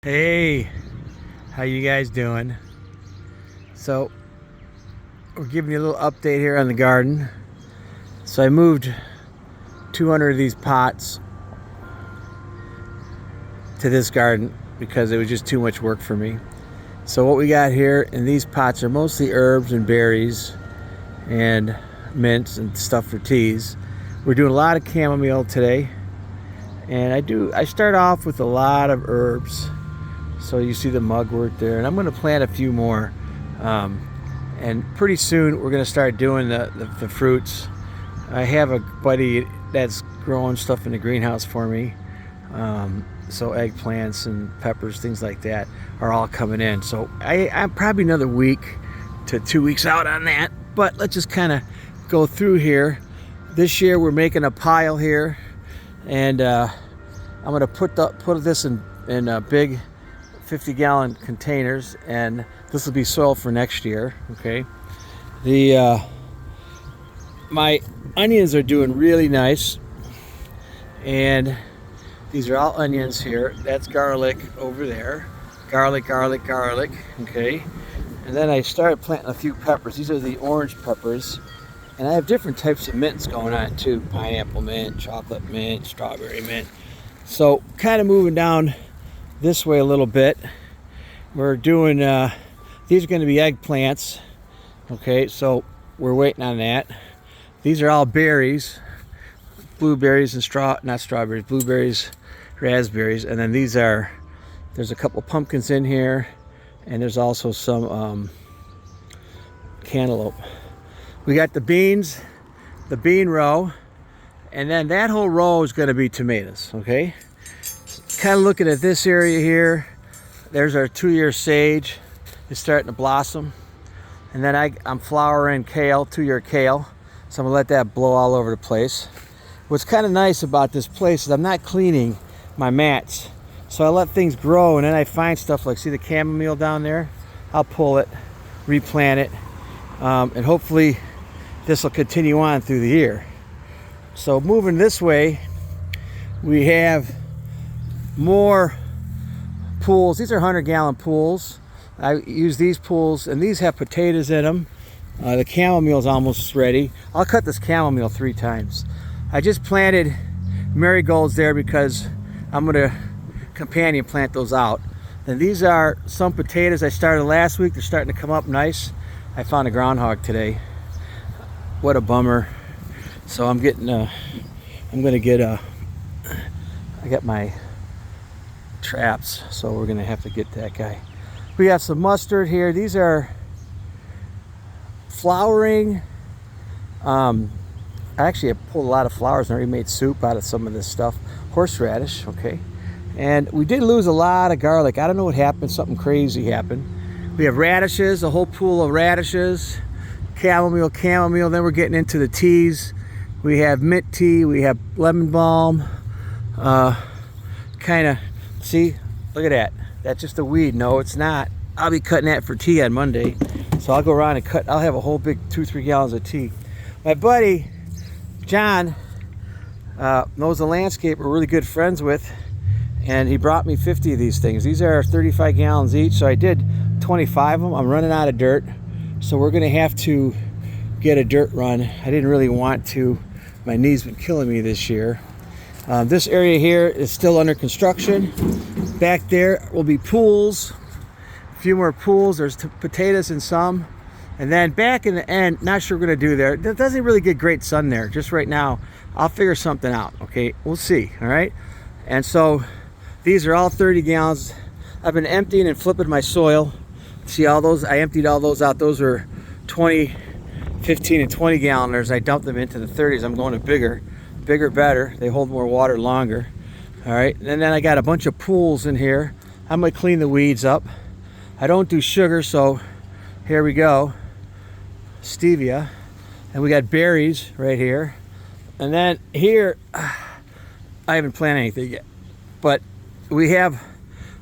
Hey, how you guys doing? So we're giving you a little update here on the garden. So I moved 200 of these pots to this garden because it was just too much work for me. So what we got here in these pots are mostly herbs and berries and mints and stuff for teas. We're doing a lot of chamomile today, and I start off with a lot of herbs. So you see the mugwort there, and I'm going to plant a few more, and pretty soon we're going to start doing the fruits. I have a buddy that's growing stuff in the greenhouse for me, so eggplants and peppers, things like that, are all coming in. So I'm probably another week to 2 weeks out on that, but let's just kind of go through here. This year we're making a pile here, and I'm going to put this in a big 50-gallon containers, and this will be soil for next year. Okay, my onions are doing really nice, and these are all onions here. That's garlic over there, garlic. Okay, and then I started planting a few peppers. These are the orange peppers, and I have different types of mints going on too: pineapple mint, chocolate mint, strawberry mint. So kind of moving down this way a little bit. We're doing these are going to be eggplants. Okay, so we're waiting on that. These are all berries, blueberries and not strawberries, blueberries, raspberries, and then there's a couple pumpkins in here, and there's also some cantaloupe. We got the beans, the bean row, and then that whole row is going to be tomatoes. Okay, kind of looking at this area here. There's our 2-year sage. It's starting to blossom. And then I'm flowering kale, 2-year kale. So I'm gonna let that blow all over the place. What's kind of nice about this place is I'm not cleaning my mats. So I let things grow, and then I find stuff like, see the chamomile down there? I'll pull it, replant it, and hopefully this will continue on through the year. So moving this way, we have more pools. These are 100-gallon pools. I use these pools, and these have potatoes in them. The chamomile is almost ready. I'll cut this chamomile 3 times. I just planted marigolds there because I'm going to companion plant those out. And these are some potatoes I started last week. They're starting to come up nice. I found a groundhog today. What a bummer. So I got my traps, so we're gonna have to get that guy. We have some mustard here. These are flowering. I actually pulled a lot of flowers and already made soup out of some of this stuff. Horseradish. Okay, and we did lose a lot of garlic. I don't know what happened. Something crazy happened. We have radishes, a whole pool of radishes, chamomile. Then we're getting into the teas. We have mint tea, we have lemon balm. Kind of, see, look at that. That's just a weed. No, it's not. I'll be cutting that for tea on Monday. So I'll go around and cut. I'll have a whole big 2-3 gallons of tea. My buddy, John, knows a landscaper we're really good friends with, and he brought me 50 of these things. These are 35 gallons each, so I did 25 of them. I'm running out of dirt, so we're gonna have to get a dirt run. I didn't really want to. My knee's been killing me this year. This area here is still under construction. Back there will be pools, a few more pools. There's potatoes in some. And then back in the end, not sure we're gonna do there. It doesn't really get great sun there. Just right now, I'll figure something out, okay? We'll see, all right? And so these are all 30 gallons. I've been emptying and flipping my soil. See all those? I emptied all those out. Those were 20, 15 and 20 galloners. I dumped them into the 30s. I'm going to bigger better. They hold more water longer. All right, and then I got a bunch of pools in here. I'm gonna clean the weeds up. I don't do sugar, so here we go. Stevia, and we got berries right here. And then here, I haven't planted anything yet, but we have,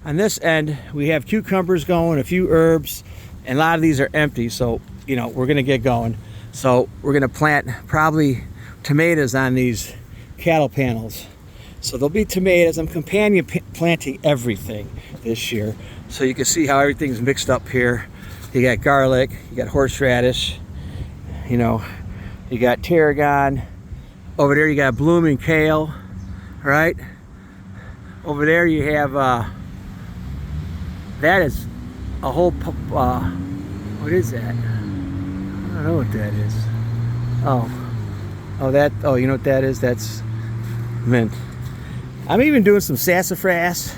on this end, we have cucumbers going, a few herbs, and a lot of these are empty, so you know we're gonna get going. So we're gonna plant probably tomatoes on these cattle panels. So there'll be tomatoes. I'm companion planting everything. this year. So you can see how everything's mixed up here. You got garlic, you got horseradish, you know, you got tarragon. Over there you got blooming kale, right? Over there you have, that is a whole, what is that? I don't know what that is. Oh, you know what that is? That's mint. I'm even doing some sassafras,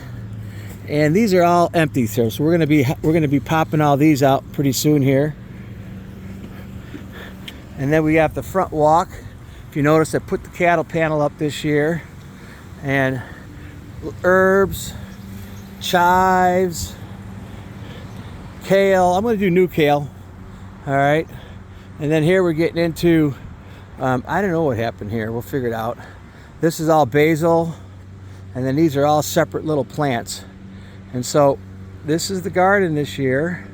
and these are all empty here. So we're gonna be popping all these out pretty soon here. And then we have the front walk. If you notice, I put the cattle panel up this year, and herbs, chives, kale. I'm gonna do new kale. All right. And then here we're getting into, I don't know what happened here. We'll figure it out. This is all basil, and then these are all separate little plants. And so this is the garden this year,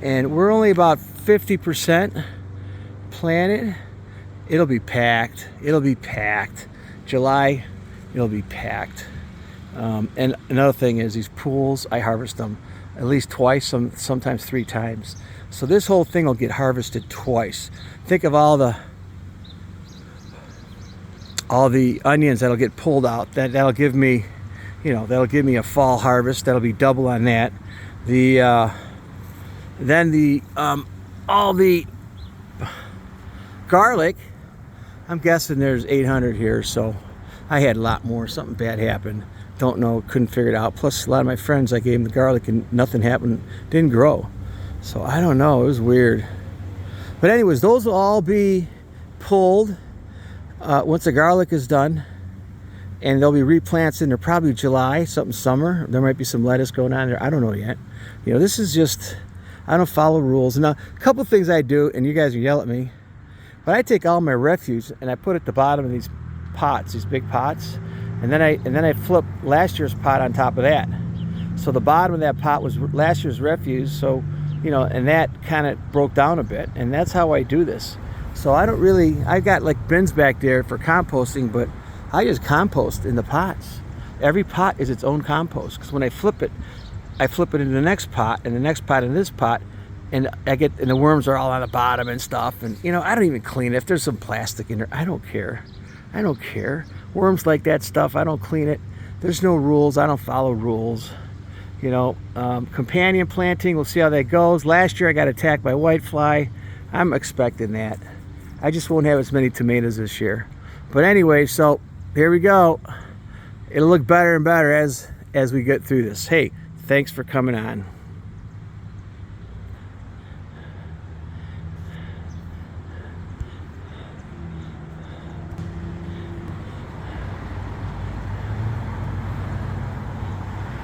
and we're only about 50% planted. It'll be packed. It'll be packed. July, it'll be packed. And another thing is these pools, I harvest them at least twice, sometimes 3 times. So this whole thing will get harvested twice. Think of all the onions that'll get pulled out. That'll give me, you know, that'll give me a fall harvest. That'll be double on that. All the garlic, I'm guessing there's 800 here, so I had a lot more. Something bad happened. Don't know, couldn't figure it out. Plus a lot of my friends, I gave them the garlic and nothing happened, didn't grow. So I don't know, it was weird. But anyways, those will all be pulled once the garlic is done, and there'll be replants in there probably July, something summer. There might be some lettuce going on there, I don't know yet. You know, this is just, I don't follow rules. Now, a couple things I do, and you guys will yell at me, but I take all my refuse and I put it at the bottom of these pots, these big pots, and then I flip last year's pot on top of that. So the bottom of that pot was last year's refuse, so, you know, and that kind of broke down a bit, and that's how I do this. So I don't really, I got like bins back there for composting, but I just compost in the pots. Every pot is its own compost, because when I flip it into the next pot, and the next pot in this pot, and the worms are all on the bottom and stuff, and you know, I don't even clean it. If there's some plastic in there, I don't care. I don't care. Worms like that stuff, I don't clean it. There's no rules, I don't follow rules. You know, companion planting, we'll see how that goes. Last year I got attacked by whitefly. I'm expecting that. I just won't have as many tomatoes this year. But anyway, so here we go. It'll look better and better as we get through this. Hey, thanks for coming on.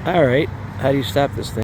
All right, how do you stop this thing?